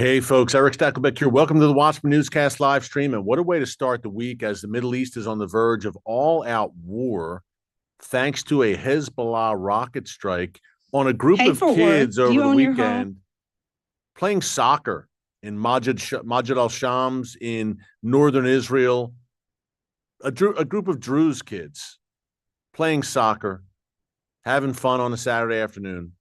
Hey, folks, Erick Stakelbeck here. Welcome to the Watchman Newscast live stream. And what a way to start the week as the Middle East is on the verge of all-out war thanks to a Hezbollah rocket strike on a group Pay of for work. kids Do over you the own your home? weekend playing soccer in Majid al-Shams in northern Israel. A group of Druze kids playing soccer, having fun on a Saturday afternoon.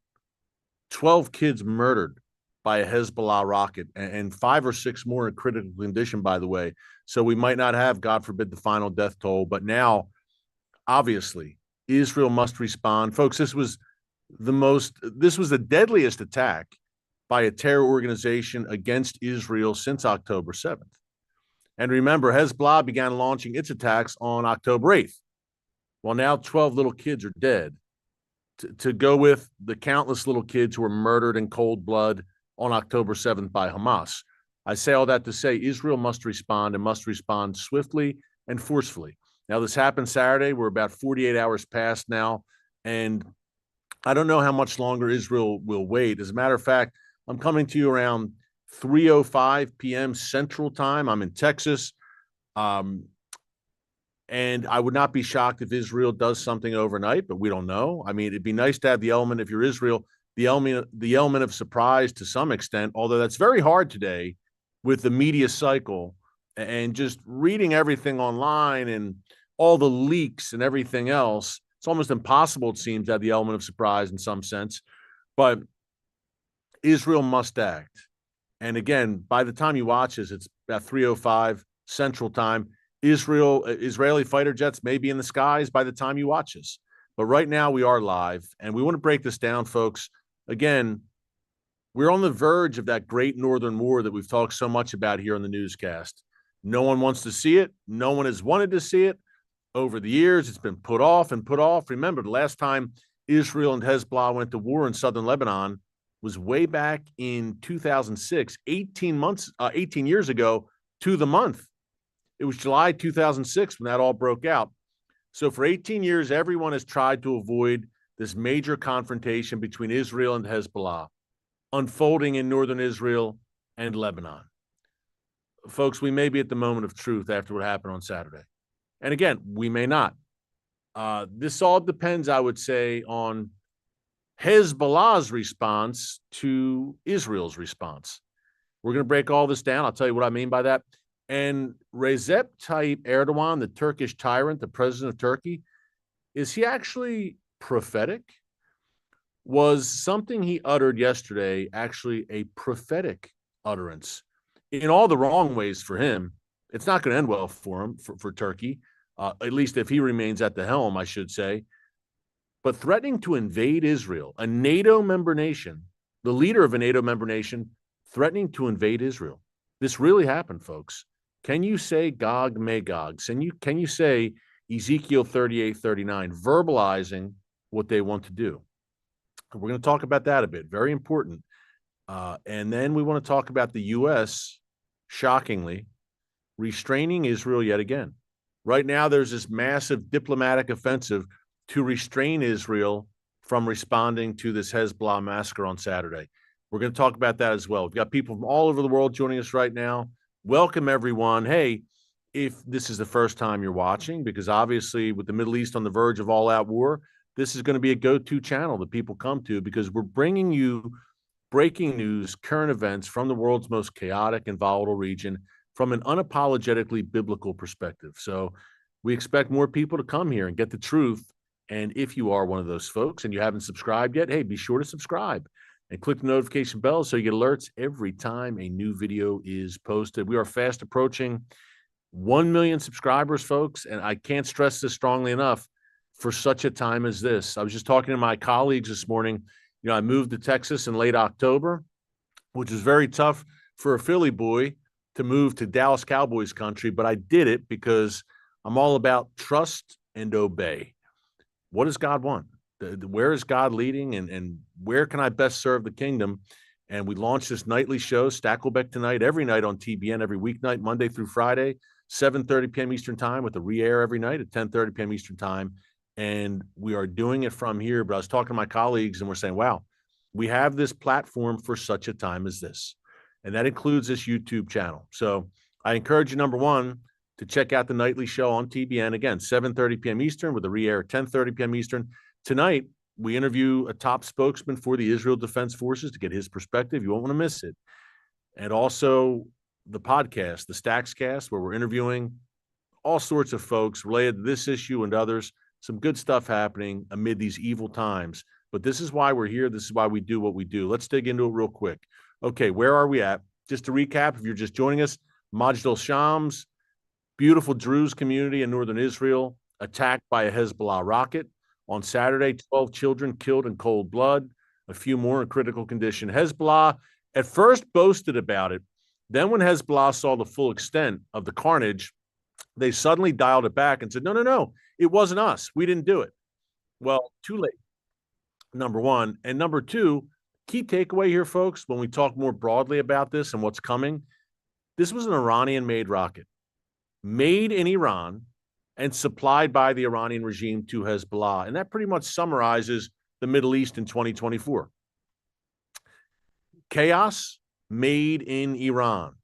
12 kids murdered by a Hezbollah rocket, and five or six more in critical condition, by the way. So we might not have, God forbid, the final death toll. But now, obviously, Israel must respond. Folks, this was the deadliest attack by a terror organization against Israel since October 7th. And remember, Hezbollah began launching its attacks on October 8th. Well, now 12 little kids are dead. To go with the countless little kids who were murdered in cold blood on October 7th by Hamas. I say all that to say Israel must respond and must respond swiftly and forcefully. Now, this happened Saturday. We're about 48 hours past now, and I don't know how much longer Israel will wait. As a matter of fact, I'm coming to you around 3:05 p.m. Central Time. I'm in Texas. And I would not be shocked if Israel does something overnight, but we don't know. I mean, it'd be nice to have the element, if you're Israel, the element of surprise to some extent, although that's very hard today with the media cycle and just reading everything online and all the leaks and everything else. It's almost impossible, it seems, to have the element of surprise in some sense. But Israel must act. And again, by the time you watch this, it's about 3:05 Central Time. Israeli fighter jets may be in the skies by the time you watch this. But right now we are live, and we want to break this down, folks. Again, we're on the verge of that great northern war that we've talked so much about here on the newscast. No one wants to see it. No one has wanted to see it. Over the years, it's been put off and put off. Remember, the last time Israel and Hezbollah went to war in southern Lebanon was way back in 2006, 18 years ago to the month. It was July 2006 when that all broke out. So for 18 years, everyone has tried to avoid this major confrontation between Israel and Hezbollah unfolding in northern Israel and Lebanon. Folks, we may be at the moment of truth after what happened on Saturday. And again, we may not. This all depends, I would say, on Hezbollah's response to Israel's response. We're going to break all this down. I'll tell you what I mean by that. And Recep Tayyip Erdoğan, the Turkish tyrant, the president of Turkey, is he actually prophetic? Was something he uttered yesterday actually a prophetic utterance? In all the wrong ways for him, it's not going to end well for him, for Turkey, at least if he remains at the helm, I should say. But threatening to invade Israel, a NATO member nation, the leader of a NATO member nation, threatening to invade Israel. This really happened, folks. Can you say Gog Magog? Can you say Ezekiel 38:39, verbalizing what they want to do? We're going to talk about that a bit. Very important. And then we want to talk about the U.S., shockingly, restraining Israel yet again. Right now, there's this massive diplomatic offensive to restrain Israel from responding to this Hezbollah massacre on Saturday. We're going to talk about that as well. We've got people from all over the world joining us right now. Welcome, everyone. Hey, if this is the first time you're watching, because obviously with the Middle East on the verge of all-out war, this is going to be a go-to channel that people come to because we're bringing you breaking news, current events from the world's most chaotic and volatile region from an unapologetically biblical perspective. So we expect more people to come here and get the truth. And if you are one of those folks and you haven't subscribed yet, hey, be sure to subscribe and click the notification bell so you get alerts every time a new video is posted. We are fast approaching 1 million subscribers, folks, and I can't stress this strongly enough for such a time as this. I was just talking to my colleagues this morning. You know, I moved to Texas in late October, which was very tough for a Philly boy to move to Dallas Cowboys country, but I did it because I'm all about trust and obey. What does God want? Where is God leading, and where can I best serve the kingdom? And we launched this nightly show, Stakelbeck Tonight, every night on TBN, every weeknight, Monday through Friday, 7:30 p.m. Eastern Time, with a re-air every night at 10:30 p.m. Eastern Time. And we are doing it from here. But I was talking to my colleagues, and we're saying, wow, we have this platform for such a time as this. and that includes this YouTube channel. So I encourage you, number one, to check out the nightly show on TBN, again, 7:30 p.m. Eastern with a re-air at 10:30 p.m. Eastern. Tonight, we interview a top spokesman for the Israel Defense Forces to get his perspective. You won't want to miss it. And also the podcast, the Stackscast, where we're interviewing all sorts of folks related to this issue and others. Some good stuff happening amid these evil times. But this is why we're here. This is why we do what we do. Let's dig into it real quick. Okay, where are we at? Just to recap, if you're just joining us, Majd al-Shams, beautiful Druze community in northern Israel, attacked by a Hezbollah rocket. On Saturday, 12 children killed in cold blood, a few more in critical condition. Hezbollah at first boasted about it. Then when Hezbollah saw the full extent of the carnage, they suddenly dialed it back and said, no, it wasn't us. We didn't do it. Well, too late, number one. And number two, key takeaway here, folks, when we talk more broadly about this and what's coming, this was an Iranian-made rocket, made in Iran and supplied by the Iranian regime to Hezbollah. And that pretty much summarizes the Middle East in 2024. Chaos made in Iran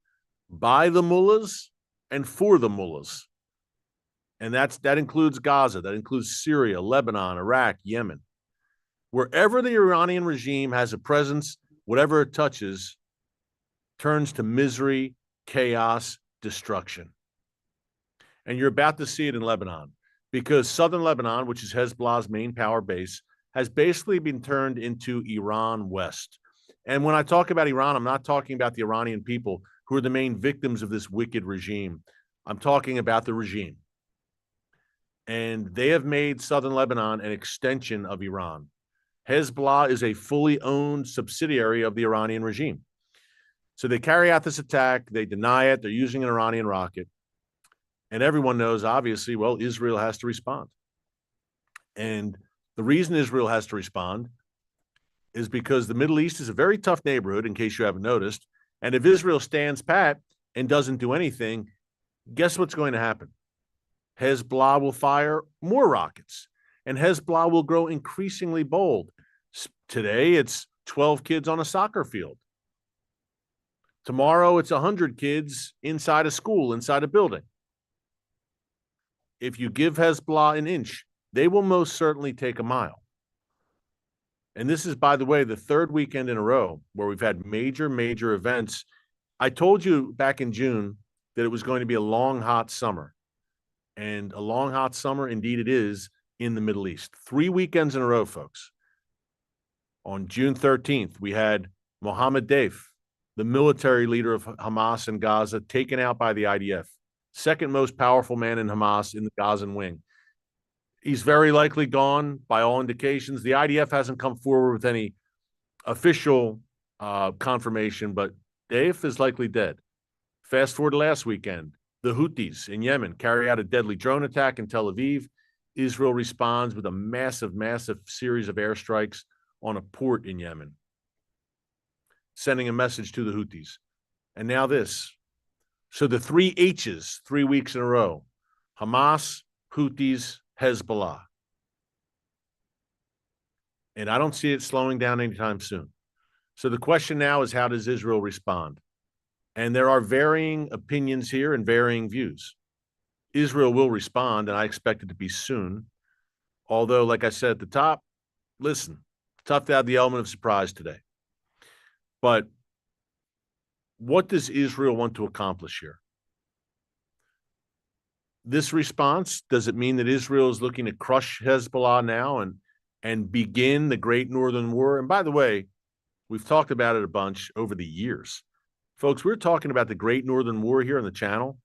by the mullahs and for the mullahs. And that includes Gaza, that includes Syria, Lebanon, Iraq, Yemen. Wherever the Iranian regime has a presence, whatever it touches turns to misery, chaos, destruction. And you're about to see it in Lebanon, because southern Lebanon, which is Hezbollah's main power base, has basically been turned into Iran West. And when I talk about Iran, I'm not talking about the Iranian people who are the main victims of this wicked regime. I'm talking about the regime. And they have made southern Lebanon an extension of Iran. Hezbollah is a fully owned subsidiary of the Iranian regime. So they carry out this attack. They deny it. They're using an Iranian rocket. And everyone knows, obviously, well, Israel has to respond. And the reason Israel has to respond is because the Middle East is a very tough neighborhood, in case you haven't noticed. And if Israel stands pat and doesn't do anything, guess what's going to happen? Hezbollah will fire more rockets, and Hezbollah will grow increasingly bold. Today, it's 12 kids on a soccer field. Tomorrow, it's 100 kids inside a school, inside a building. If you give Hezbollah an inch, they will most certainly take a mile. And this is, by the way, the third weekend in a row where we've had major events. I told you back in June that it was going to be a long, hot summer. And a long, hot summer, indeed it is, in the Middle East. 3 weekends in a row, folks. On June 13th, we had Mohammed Deif, the military leader of Hamas in Gaza, taken out by the IDF. Second most powerful man in Hamas in the Gazan wing. He's very likely gone by all indications. The IDF hasn't come forward with any official confirmation, but Deif is likely dead. Fast forward to last weekend. The Houthis in Yemen carry out a deadly drone attack in Tel Aviv. Israel responds with a massive series of airstrikes on a port in Yemen, sending a message to the Houthis. And now this. So the 3 H's, 3 weeks in a row: Hamas, Houthis, Hezbollah. And I don't see it slowing down anytime soon. So the question now is, how does Israel respond? And there are varying opinions here and varying views. Israel will respond, and I expect it to be soon. Although, like I said at the top, listen, tough to have the element of surprise today. But what does Israel want to accomplish here? This response, does it mean that Israel is looking to crush Hezbollah now and begin the Great Northern War? And by the way, we've talked about it a bunch over the years. Folks, we're talking about the Great Northern War here on the channel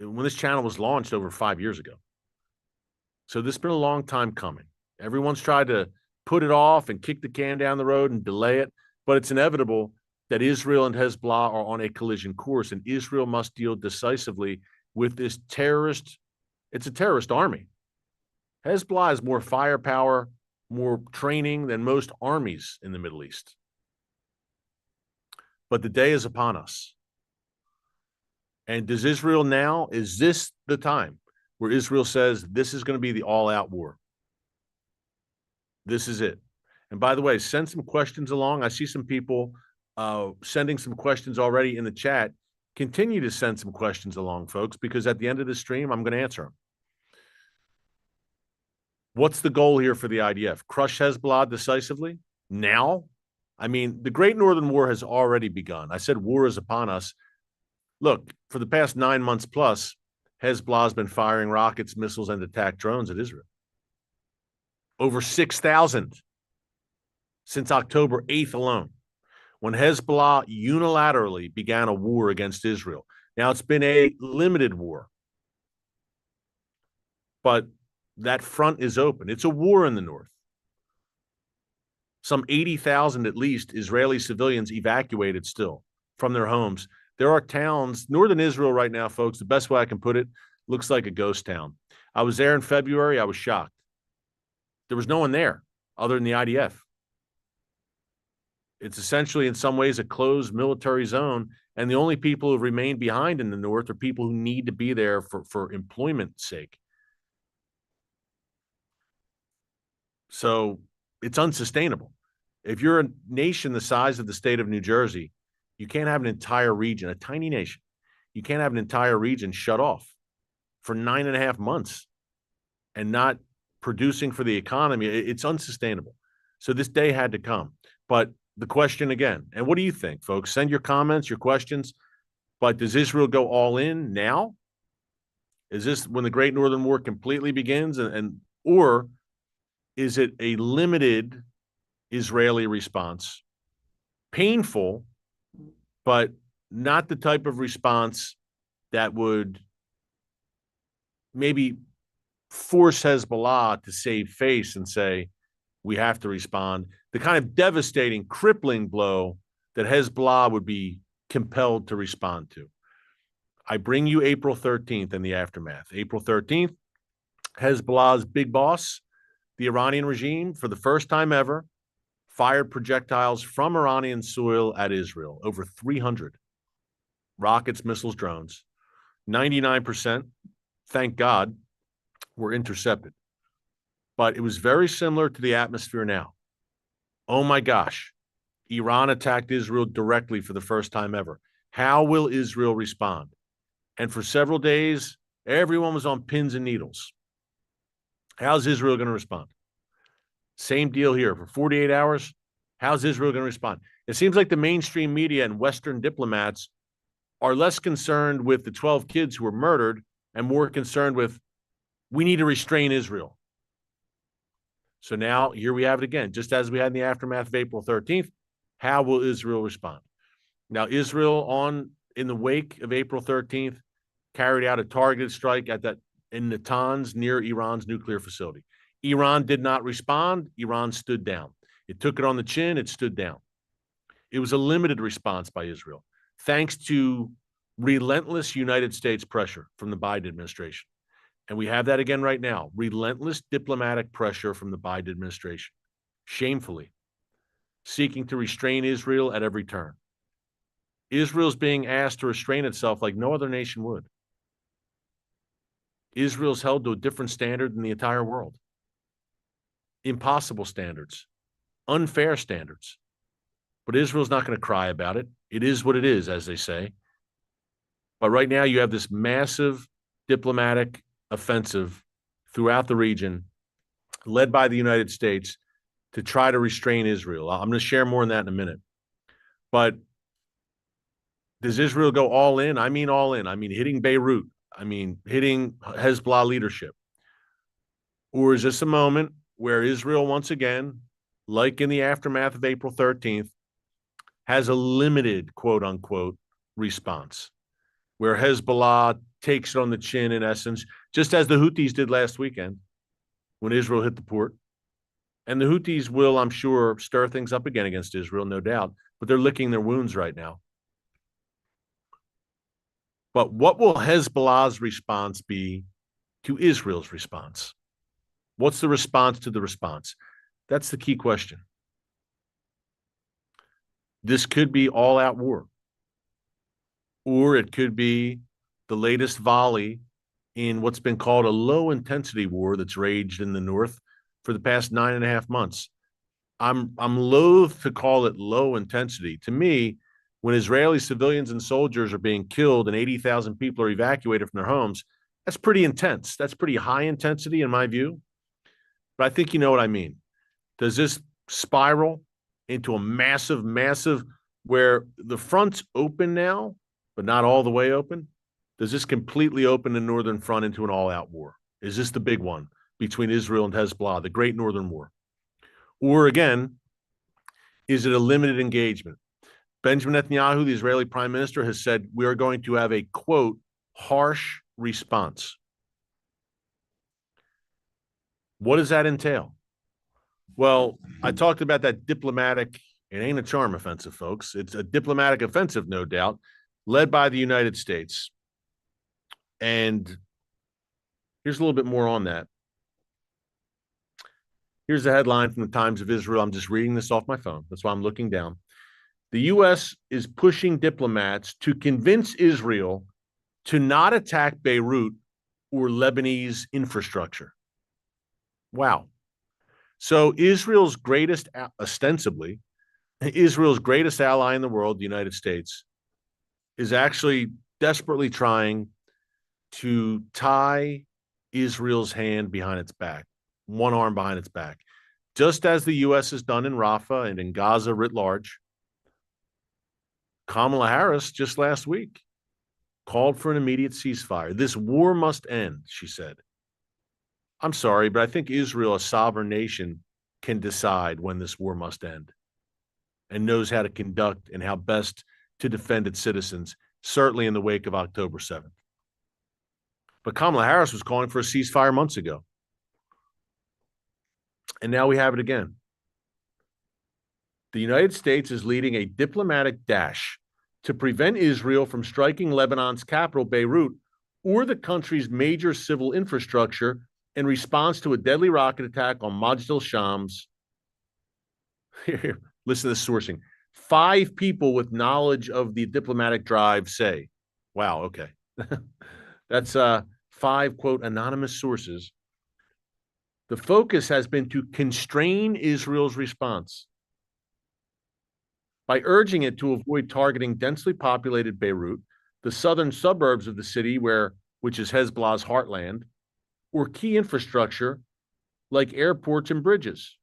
when this channel was launched over 5 years ago. So this has been a long time coming. Everyone's tried to put it off and kick the can down the road and delay it, but it's inevitable that Israel and Hezbollah are on a collision course, and Israel must deal decisively with this terrorist. It's a terrorist army. Hezbollah has more firepower, more training than most armies in the Middle East. But the day is upon us. And does Israel now, is this the time where Israel says this is going to be the all-out war? This is it. And by the way, send some questions along. I see some people sending some questions already in the chat. Continue to send some questions along, folks, because at the end of the stream, I'm going to answer them. What's the goal here for the IDF? Crush Hezbollah decisively now? I mean, the Great Northern War has already begun. I said war is upon us. Look, for the past 9 months plus, Hezbollah has been firing rockets, missiles, and attack drones at Israel. Over 6,000 since October 8th alone, when Hezbollah unilaterally began a war against Israel. Now, it's been a limited war, but that front is open. It's a war in the north. Some 80,000 at least Israeli civilians evacuated still from their homes. There are towns, northern Israel right now, folks, the best way I can put it, looks like a ghost town. I was there in February. I was shocked. There was no one there other than the IDF. It's essentially, in some ways, a closed military zone, and the only people who remain behind in the north are people who need to be there for employment's sake. So it's unsustainable. If you're a nation the size of the state of New Jersey, you can't have an entire region, a tiny nation. You can't have an entire region shut off for 9.5 months and not producing for the economy. It's unsustainable. So this day had to come. But the question again, and what do you think, folks? Send your comments, your questions. But does Israel go all in now? Is this when the Great Northern War completely begins? Or is it a limited Israeli response? Painful, but not the type of response that would maybe force Hezbollah to save face and say, we have to respond. The kind of devastating, crippling blow that Hezbollah would be compelled to respond to. I bring you April 13th and the aftermath. April 13th, Hezbollah's big boss, the Iranian regime, for the first time ever, fired projectiles from Iranian soil at Israel, over 300 rockets, missiles, drones. 99%, thank God, were intercepted. But it was very similar to the atmosphere now. Oh my gosh, Iran attacked Israel directly for the first time ever. How will Israel respond? And for several days, everyone was on pins and needles. How's Israel going to respond? Same deal here. For 48 hours, how's Israel going to respond? It seems like the mainstream media and Western diplomats are less concerned with the 12 kids who were murdered and more concerned with, we need to restrain Israel. So now here we have it again, just as we had in the aftermath of April 13th. How will Israel respond? Now, Israel, in the wake of April 13th, carried out a targeted strike in Natanz near Iran's nuclear facility. Iran did not respond. Iran stood down. It took it on the chin. It stood down. It was a limited response by Israel, thanks to relentless United States pressure from the Biden administration. And we have that again right now. Relentless diplomatic pressure from the Biden administration, shamefully seeking to restrain Israel at every turn. Israel's being asked to restrain itself like no other nation would. Israel's held to a different standard than the entire world. Impossible standards, unfair standards. But Israel's not going to cry about it. It is what it is, as they say. But right now you have this massive diplomatic offensive throughout the region, led by the United States, to try to restrain Israel. I'm going to share more on that in a minute. But does Israel go all in? I mean all in. I mean hitting Beirut. I mean hitting Hezbollah leadership. Or is this a moment where Israel, once again, like in the aftermath of April 13th, has a limited, quote-unquote, response, where Hezbollah takes it on the chin, in essence, just as the Houthis did last weekend when Israel hit the port. And the Houthis will, I'm sure, stir things up again against Israel, no doubt, but they're licking their wounds right now. But what will Hezbollah's response be to Israel's response? What's the response to the response? That's the key question. This could be all-out war, or it could be the latest volley in what's been called a low-intensity war that's raged in the north for the past 9.5 months. I'm loath to call it low intensity. To me, when Israeli civilians and soldiers are being killed and 80,000 people are evacuated from their homes, that's pretty intense. That's pretty high intensity in my view. But I think you know what I mean. Does this spiral into a massive, massive where the front's open now, but not all the way open? Does this completely open the northern front into an all-out war? Is this the big one between Israel and Hezbollah, the Great Northern War? Or again, is it a limited engagement? Benjamin Netanyahu, the Israeli prime minister, has said we are going to have a, quote, harsh response. What does that entail? Well, I talked about that diplomatic, it ain't a charm offensive, folks. It's a diplomatic offensive, no doubt, led by the United States. And here's a little bit more on that. Here's the headline from the Times of Israel. I'm just reading this off my phone. That's why I'm looking down. The U.S. is pushing diplomats to convince Israel to not attack Beirut or Lebanese infrastructure. Wow. So Israel's greatest, ostensibly, Israel's greatest ally in the world, the United States, is actually desperately trying to tie Israel's hand behind its back, one arm behind its back, just as the U.S. has done in Rafah and in Gaza writ large. Kamala Harris just last week called for an immediate ceasefire. This war must end, she said. I'm sorry, but I think Israel, a sovereign nation, can decide when this war must end and knows how to conduct and how best to defend its citizens, certainly in the wake of October 7th. But Kamala Harris was calling for a ceasefire months ago. And now we have it again. The United States is leading a diplomatic dash to prevent Israel from striking Lebanon's capital, Beirut, or the country's major civil infrastructure in response to a deadly rocket attack on Majd al-Sham's. Listen to the sourcing. 5 people with knowledge of the diplomatic drive say, wow, okay. That's 5, quote, anonymous sources. The focus has been to constrain Israel's response by urging it to avoid targeting densely populated Beirut, the southern suburbs of the city, which is Hezbollah's heartland, or key infrastructure like airports and bridges.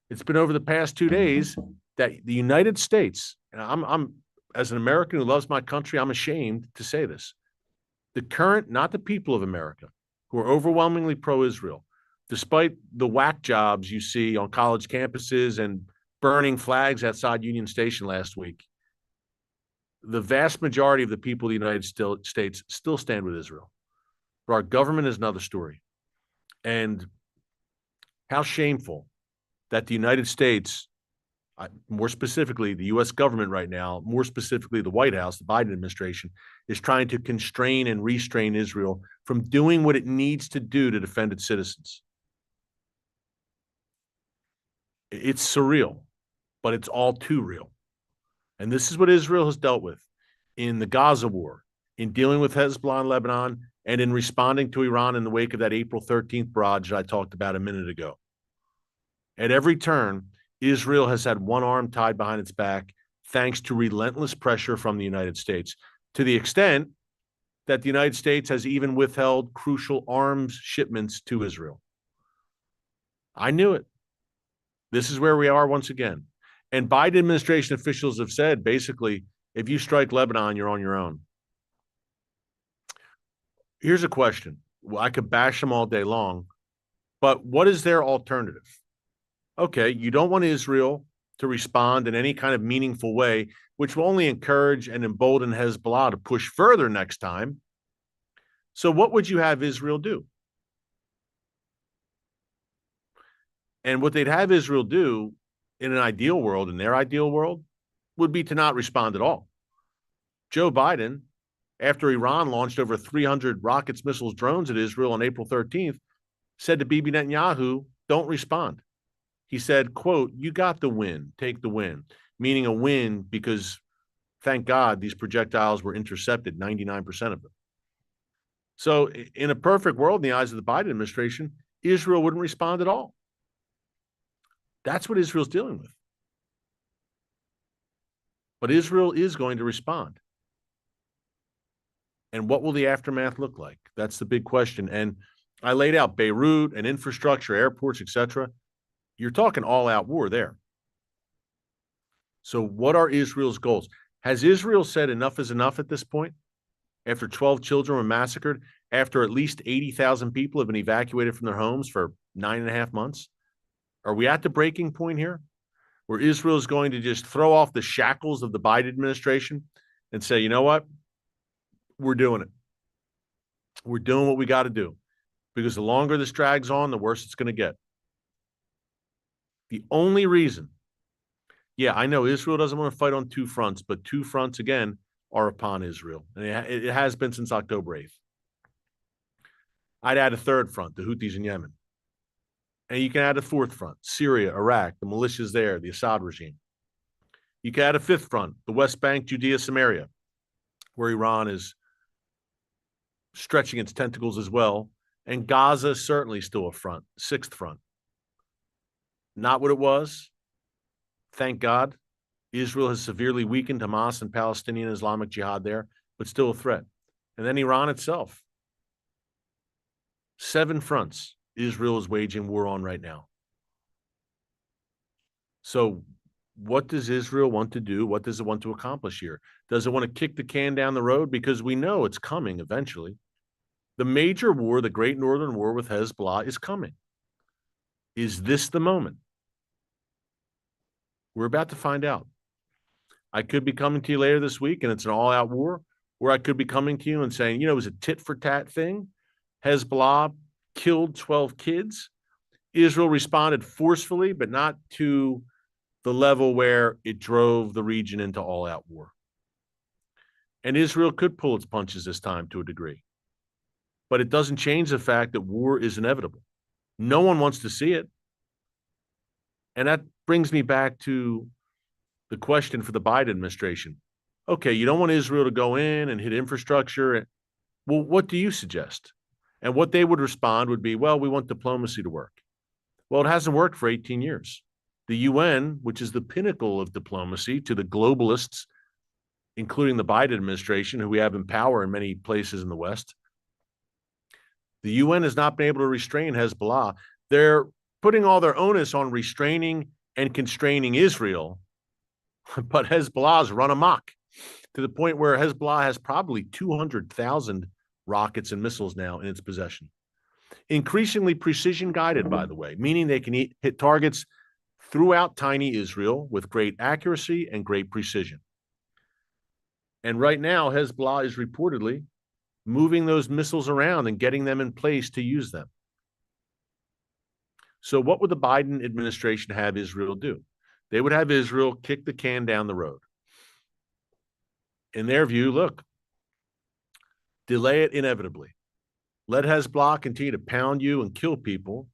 It's been over the past 2 days that the United States, and I'm as an American who loves my country, I'm ashamed to say this. The current, not the people of America, who are overwhelmingly pro-Israel, despite the whack jobs you see on college campuses and burning flags outside Union Station last week, the vast majority of the people of the United States still stand with Israel. But our government is another story. And how shameful that the United States, more specifically the U.S. government right now, more specifically the White House, the Biden administration, is trying to constrain and restrain Israel from doing what it needs to do to defend its citizens. It's surreal, but it's all too real. And this is what Israel has dealt with in the Gaza war, in dealing with Hezbollah in Lebanon, and in responding to Iran in the wake of that April 13th barrage that I talked about a minute ago. At every turn, Israel has had one arm tied behind its back thanks to relentless pressure from the United States, to the extent that the United States has even withheld crucial arms shipments to Israel. I knew it. This is where we are once again. And Biden administration officials have said, basically, if you strike Lebanon, you're on your own. Here's a question. Well, I could bash them all day long, but what is their alternative? Okay, you don't want Israel to respond in any kind of meaningful way, which will only encourage and embolden Hezbollah to push further next time. So what would you have Israel do? And what they'd have Israel do in an ideal world, in their ideal world, would be to not respond at all. Joe Biden, after Iran launched over 300 rockets, missiles, drones at Israel on April 13th, said to Bibi Netanyahu, don't respond. He said, quote, you got the win, take the win, meaning a win because, thank God, these projectiles were intercepted, 99% of them. So in a perfect world, in the eyes of the Biden administration, Israel wouldn't respond at all. That's what Israel's dealing with. But Israel is going to respond. And what will the aftermath look like? That's the big question. And I laid out Beirut and infrastructure, airports, etc. You're talking all-out war there. So what are Israel's goals? Has Israel said enough is enough at this point? After 12 children were massacred, after at least 80,000 people have been evacuated from their homes for 9.5 months? Are we at the breaking point here where Israel is going to just throw off the shackles of the Biden administration and say, you know what? We're doing it. We're doing what we got to do, because the longer this drags on, the worse it's going to get. The only reason, yeah, I know Israel doesn't want to fight on two fronts, but two fronts, again, are upon Israel. And it has been since October 8th. I'd add a third front, the Houthis in Yemen. And you can add a fourth front, Syria, Iraq, the militias there, the Assad regime. You can add a fifth front, the West Bank, Judea, Samaria, where Iran is stretching its tentacles as well. And Gaza is certainly still a front, sixth front. Not what it was. Thank God. Israel has severely weakened Hamas and Palestinian Islamic Jihad there, but still a threat. And then Iran itself. 7 fronts Israel is waging war on right now. So what does Israel want to do? What does it want to accomplish here? Does it want to kick the can down the road? Because we know it's coming eventually. The major war, the Great Northern War with Hezbollah, is coming. Is this the moment? We're about to find out. I could be coming to you later this week and it's an all-out war, or I could be coming to you and saying, it was a tit-for-tat thing. Hezbollah killed 12 kids. Israel responded forcefully, but not to the level where it drove the region into all-out war. And Israel could pull its punches this time to a degree. But it doesn't change the fact that war is inevitable. No one wants to see it. And that brings me back to the question for the Biden administration. Okay, you don't want Israel to go in and hit infrastructure. Well, what do you suggest? And what they would respond would be, well, we want diplomacy to work. Well, it hasn't worked for 18 years. The UN, which is the pinnacle of diplomacy to the globalists, including the Biden administration, who we have in power in many places in the West, the UN has not been able to restrain Hezbollah. They're putting all their onus on restraining and constraining Israel, but Hezbollah's run amok to the point where Hezbollah has probably 200,000 rockets and missiles now in its possession. Increasingly precision guided, by the way, meaning they can hit targets throughout tiny Israel with great accuracy and great precision. And right now, Hezbollah is reportedly moving those missiles around and getting them in place to use them. So what would the Biden administration have Israel do? They would have Israel kick the can down the road. In their view, look, delay it inevitably. Let Hezbollah continue to pound you and kill people,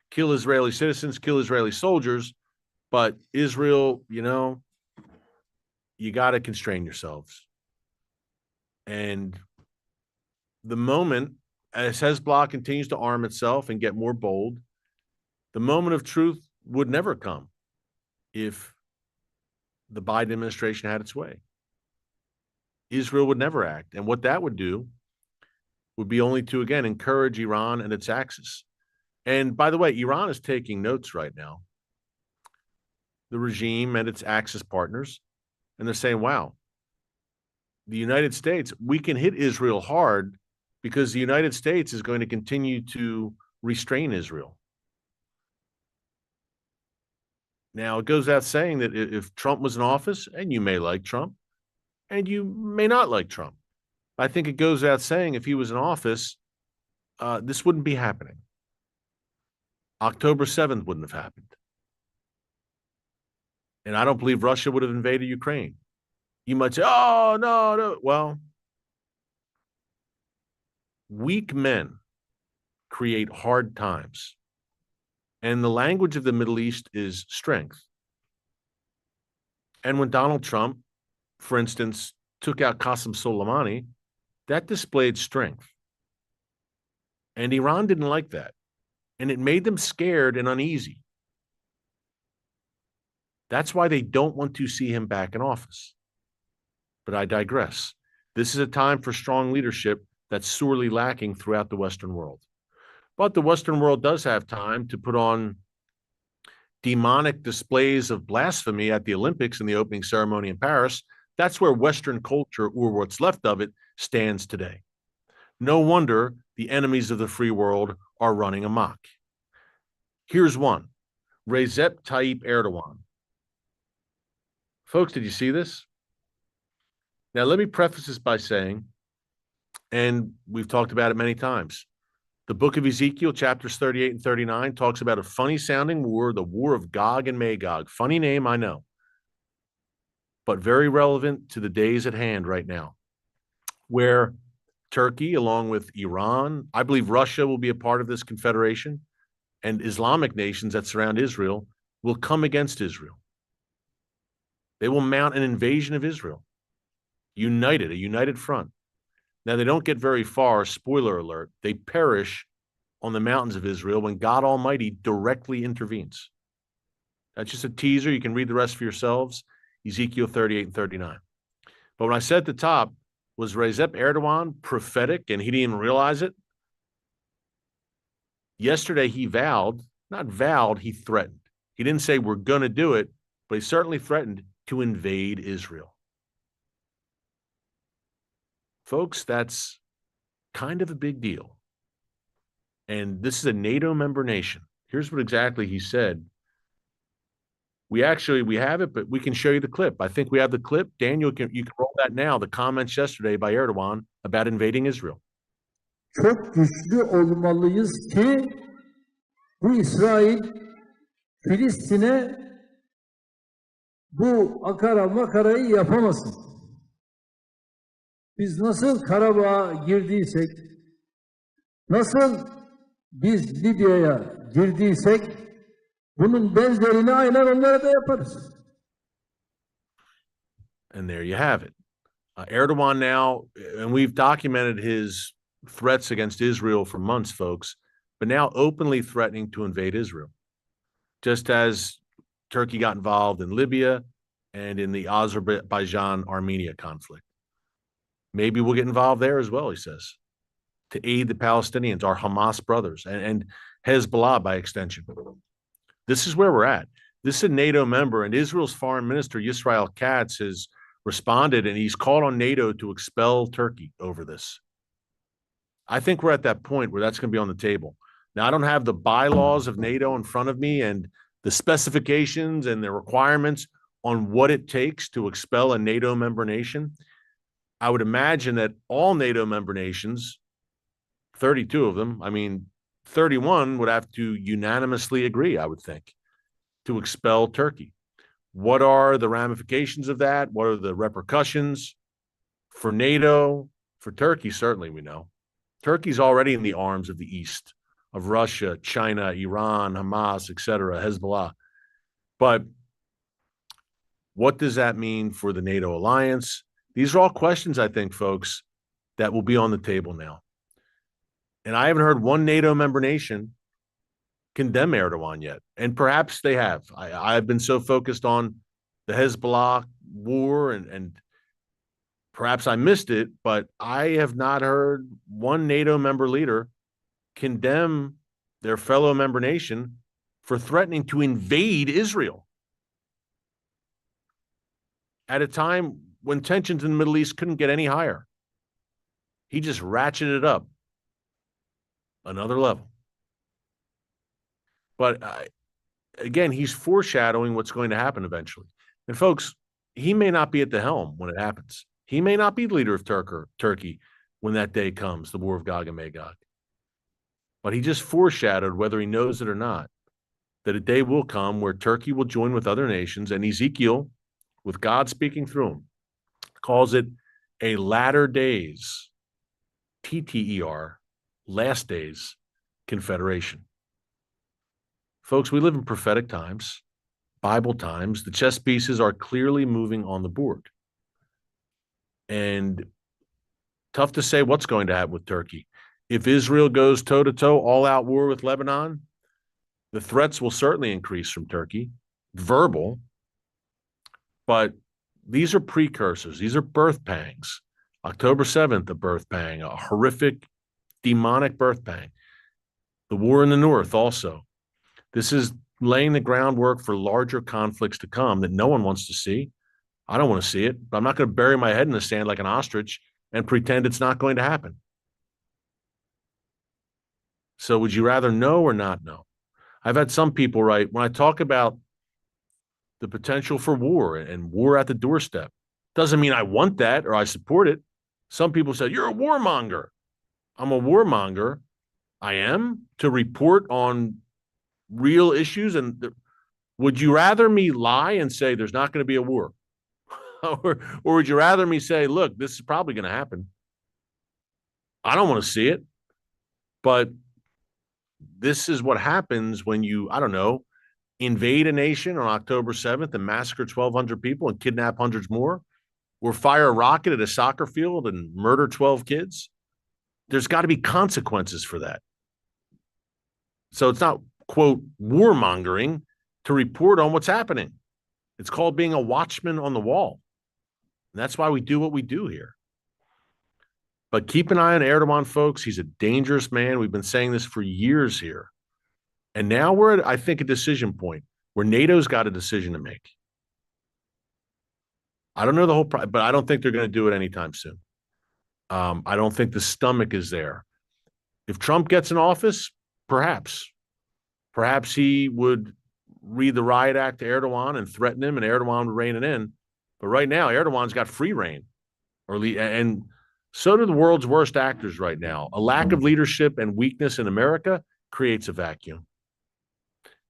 kill Israeli citizens, kill Israeli soldiers, but Israel, you got to constrain yourselves. And the moment, as Hezbollah continues to arm itself and get more bold, the moment of truth would never come if the Biden administration had its way. Israel would never act. And what that would do would be only to, again, encourage Iran and its axis. And by the way, Iran is taking notes right now, the regime and its axis partners, and they're saying, wow, the United States, we can hit Israel hard because the United States is going to continue to restrain Israel. Now, it goes without saying that if Trump was in office, and you may like Trump, and you may not like Trump, I think it goes without saying if he was in office, this wouldn't be happening. October 7th wouldn't have happened. And I don't believe Russia would have invaded Ukraine. You might say, oh, no. Well, weak men create hard times. And the language of the Middle East is strength. And when Donald Trump, for instance, took out Qasem Soleimani, that displayed strength. And Iran didn't like that. And it made them scared and uneasy. That's why they don't want to see him back in office. But I digress. This is a time for strong leadership that's sorely lacking throughout the Western world. But the Western world does have time to put on demonic displays of blasphemy at the Olympics and the opening ceremony in Paris. That's where Western culture, or what's left of it, stands today. No wonder the enemies of the free world are running amok. Here's one: Recep Tayyip Erdoğan. Folks, did you see this? Now, let me preface this by saying, and we've talked about it many times, the book of Ezekiel, chapters 38 and 39, talks about a funny sounding war, the war of Gog and Magog. Funny name, I know, but very relevant to the days at hand right now, where Turkey, along with Iran, I believe Russia will be a part of this confederation, and Islamic nations that surround Israel will come against Israel. They will mount an invasion of Israel, a united front. Now, they don't get very far, spoiler alert, they perish on the mountains of Israel when God Almighty directly intervenes. That's just a teaser. You can read the rest for yourselves, Ezekiel 38 and 39. But when I said at the top, was Recep Erdogan prophetic and he didn't even realize it? Yesterday he vowed, not vowed, he threatened. He didn't say we're going to do it, but he certainly threatened to invade Israel. Folks, that's kind of a big deal. And this is a NATO member nation. Here's what exactly he said. We have it, but we can show you the clip. I think we have the clip. Daniel, you can roll that now. The comments yesterday by Erdogan about invading Israel. Çok güçlü olmalıyız ki bu İsrail Filistin'e bu akara makarayı yapamasın. Biz nasıl Karabağ'a girdiysek, nasıl biz Libya'ya girdiysek, bunun benzerini aynen onlara da yaparız. And there you have it. Erdogan now, and we've documented his threats against Israel for months, folks, but now openly threatening to invade Israel, just as Turkey got involved in Libya and in the Azerbaijan-Armenia conflict. Maybe we'll get involved there as well, he says, to aid the Palestinians, our Hamas brothers, and Hezbollah by extension. This is where we're at. This is a NATO member, and Israel's foreign minister, Yisrael Katz, has responded, and he's called on NATO to expel Turkey over this. I think we're at that point where that's going to be on the table. Now, I don't have the bylaws of NATO in front of me and the specifications and the requirements on what it takes to expel a NATO member nation. I would imagine that all NATO member nations, 32 of them, 31 would have to unanimously agree, I would think, to expel Turkey. What are the ramifications of that? What are the repercussions for NATO? For Turkey, certainly we know. Turkey's already in the arms of the East, of Russia, China, Iran, Hamas, etc., Hezbollah. But what does that mean for the NATO alliance? These are all questions, I think, folks, that will be on the table now. And I haven't heard one NATO member nation condemn Erdogan yet. And perhaps they have. I've been so focused on the Hezbollah war and perhaps I missed it, but I have not heard one NATO member leader condemn their fellow member nation for threatening to invade Israel at a time when tensions in the Middle East couldn't get any higher. He just ratcheted up another level. But again, he's foreshadowing what's going to happen eventually. And folks, he may not be at the helm when it happens. He may not be the leader of Turkey when that day comes, the war of Gog and Magog. But he just foreshadowed, whether he knows it or not, that a day will come where Turkey will join with other nations, and Ezekiel, with God speaking through him, calls it a latter days, TTER, last days confederation. Folks, we live in prophetic times, Bible times. The chess pieces are clearly moving on the board. And tough to say what's going to happen with Turkey. If Israel goes toe-to-toe, all-out war with Lebanon, the threats will certainly increase from Turkey, verbal, But these are precursors. These are birth pangs. October 7th, a birth pang, a horrific, demonic birth pang. The war in the North also. This is laying the groundwork for larger conflicts to come that no one wants to see. I don't want to see it, but I'm not going to bury my head in the sand like an ostrich and pretend it's not going to happen. So would you rather know or not know? I've had some people write, when I talk about the potential for war and war at the doorstep, doesn't mean I want that or I support it. Some people said, you're a warmonger. I'm a warmonger. I am, to report on real issues. And would you rather me lie and say there's not going to be a war? or would you rather me say, look, this is probably going to happen? I don't want to see it. But this is what happens when you, I don't know, invade a nation on October 7th and massacre 1,200 people and kidnap hundreds more, or fire a rocket at a soccer field and murder 12 kids. There's got to be consequences for that. So it's not, quote, warmongering to report on what's happening. It's called being a watchman on the wall. And that's why we do what we do here. But keep an eye on Erdogan, folks. He's a dangerous man. We've been saying this for years here. And now we're at, I think, a decision point where NATO's got a decision to make. I don't know the whole, but I don't think they're going to do it anytime soon. I don't think the stomach is there. If Trump gets in office, perhaps he would read the riot act to Erdogan and threaten him, and Erdogan would rein it in. But right now, Erdogan's got free reign, and so do the world's worst actors right now. A lack of leadership and weakness in America creates a vacuum.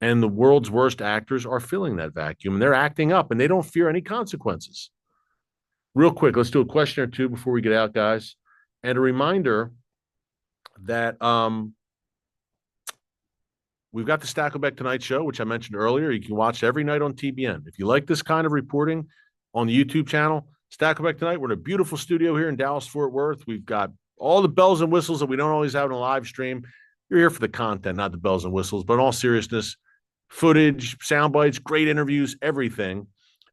And the world's worst actors are filling that vacuum, and they're acting up, and they don't fear any consequences. Real quick, let's do a question or two before we get out, guys. And a reminder that we've got the Stakelbeck Tonight show, which I mentioned earlier. You can watch every night on TBN. If you like this kind of reporting on the YouTube channel, Stakelbeck Tonight, we're in a beautiful studio here in Dallas-Fort Worth. We've got all the bells and whistles that we don't always have in a live stream. You're here for the content, not the bells and whistles. But in all seriousness, footage, sound bites, great interviews, everything,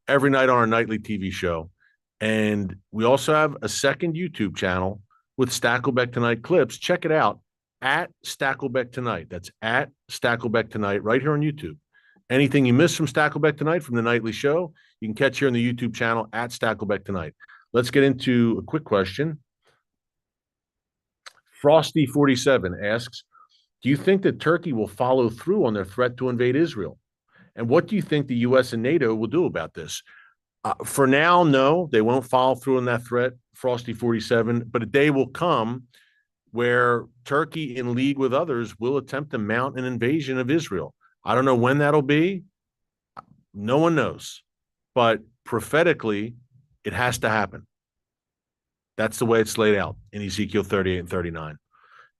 every night on our nightly TV show. And we also have a second YouTube channel with Stakelbeck Tonight clips. Check it out at Stakelbeck Tonight. That's at Stakelbeck Tonight right here on YouTube. Anything you missed from Stakelbeck Tonight from the nightly show, you can catch here on the YouTube channel at Stakelbeck Tonight. Let's get into a quick question. Frosty47 asks, do you think that Turkey will follow through on their threat to invade Israel? And what do you think the U.S. and NATO will do about this? For now, no, they won't follow through on that threat, Frosty47, but a day will come where Turkey, in league with others, will attempt to mount an invasion of Israel. I don't know when that'll be. No one knows. But prophetically, it has to happen. That's the way it's laid out in Ezekiel 38 and 39.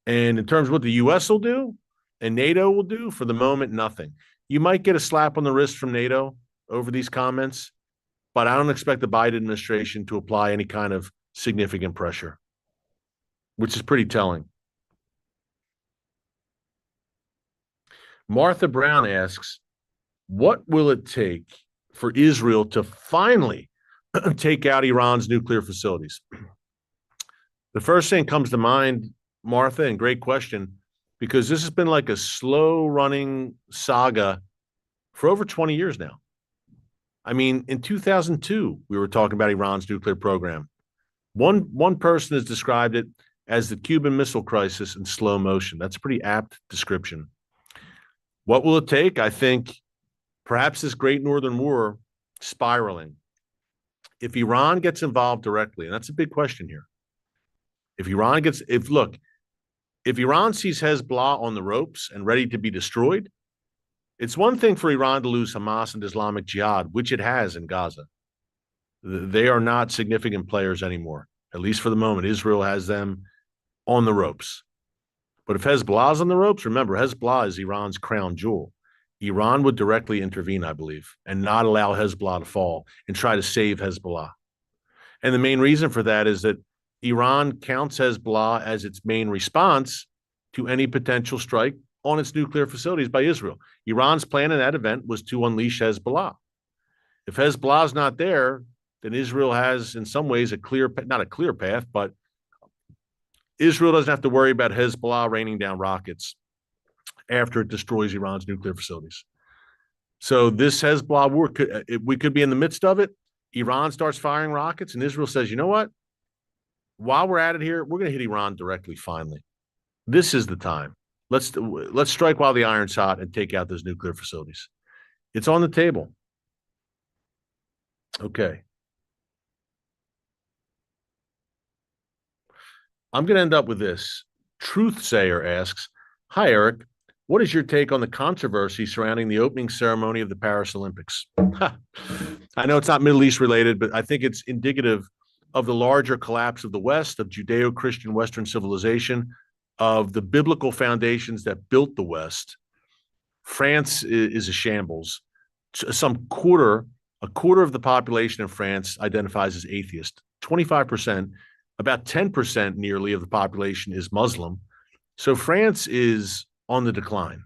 And in terms of what the U.S. will do and NATO will do, for the moment, nothing. You might get a slap on the wrist from NATO over these comments, but I don't expect the Biden administration to apply any kind of significant pressure, which is pretty telling. Martha Brown asks, what will it take for Israel to finally take out Iran's nuclear facilities? The first thing comes to mind, Martha, and great question, because this has been like a slow-running saga for over 20 years now. I mean, in 2002, we were talking about Iran's nuclear program. One person has described it as the Cuban Missile Crisis in slow motion. That's a pretty apt description. What will it take? I think perhaps this Great Northern War spiraling. If Iran gets involved directly, and that's a big question here. If Iran sees Hezbollah on the ropes and ready to be destroyed, it's one thing for Iran to lose Hamas and Islamic Jihad, which it has in Gaza. They are not significant players anymore, at least for the moment. Israel has them on the ropes. But if Hezbollah's on the ropes, remember, Hezbollah is Iran's crown jewel. Iran would directly intervene, I believe, and not allow Hezbollah to fall and try to save Hezbollah. And the main reason for that is that Iran counts Hezbollah as its main response to any potential strike on its nuclear facilities by Israel. Iran's plan in that event was to unleash Hezbollah. If Hezbollah's not there, then Israel has, in some ways, not a clear path, but Israel doesn't have to worry about Hezbollah raining down rockets after it destroys Iran's nuclear facilities. So this Hezbollah war, we could be in the midst of it. Iran starts firing rockets, and Israel says, you know what? While we're at it here, we're going to hit Iran directly finally. This is the time. Let's strike while the iron's hot and take out those nuclear facilities. It's on the table. Okay. I'm going to end up with this. Truthsayer asks, hi, Eric. What is your take on the controversy surrounding the opening ceremony of the Paris Olympics? I know it's not Middle East related, but I think it's indicative of the larger collapse of the West, of Judeo-Christian Western civilization, of the biblical foundations that built the West. France is a shambles. A quarter of the population of France identifies as atheist. 25%, about 10% nearly of the population is Muslim. So France is on the decline.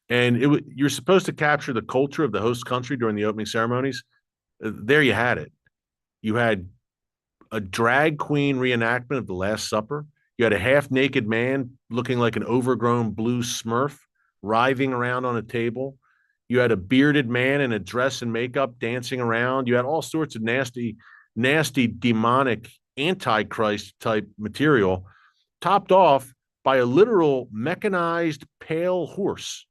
And you're supposed to capture the culture of the host country during the opening ceremonies. There you had it. You had a drag queen reenactment of the Last Supper. You had a half-naked man looking like an overgrown blue Smurf writhing around on a table. You had a bearded man in a dress and makeup dancing around. You had all sorts of nasty, demonic, antichrist-type material, topped off by a literal mechanized pale horse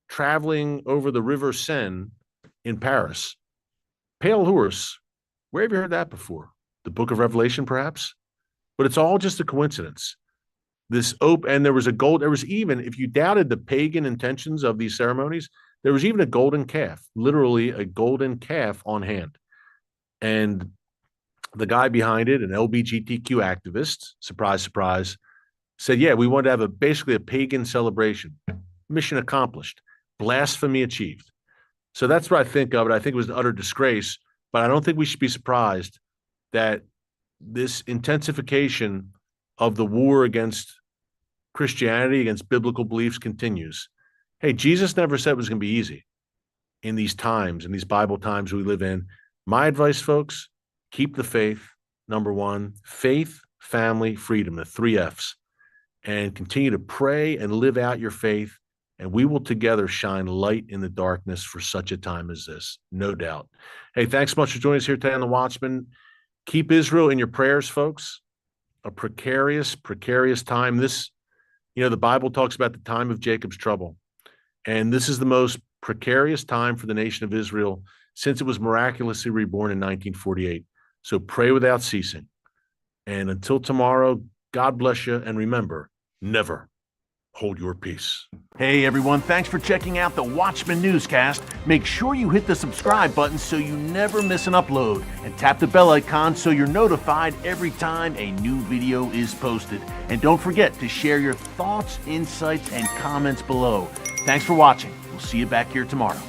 traveling over the River Seine in Paris. Pale horse. Where have you heard that before? The Book of Revelation, perhaps? But it's all just a coincidence. And there was even, if you doubted the pagan intentions of these ceremonies, there was even a golden calf, literally a golden calf on hand. And the guy behind it, an LGBTQ activist, surprise, surprise, said, yeah, we wanted to have basically a pagan celebration. Mission accomplished. Blasphemy achieved. So that's what I think of it. I think it was an utter disgrace, but I don't think we should be surprised that this intensification of the war against Christianity, against biblical beliefs continues. Hey, Jesus never said it was going to be easy in these times, in these Bible times we live in. My advice, folks, keep the faith, number one, faith, family, freedom, the 3 F's, and continue to pray and live out your faith, and we will together shine light in the darkness for such a time as this, no doubt. Hey, thanks so much for joining us here today on The Watchman. Keep Israel in your prayers, folks. A precarious time. The Bible talks about the time of Jacob's trouble, and this is the most precarious time for the nation of Israel since it was miraculously reborn in 1948. So pray without ceasing. And until tomorrow, God bless you, and remember, never hold your peace. Hey everyone, thanks for checking out the Watchman Newscast. Make sure you hit the subscribe button so you never miss an upload, and tap the bell icon so you're notified every time a new video is posted. And don't forget to share your thoughts, insights, and comments below. Thanks for watching. We'll see you back here tomorrow.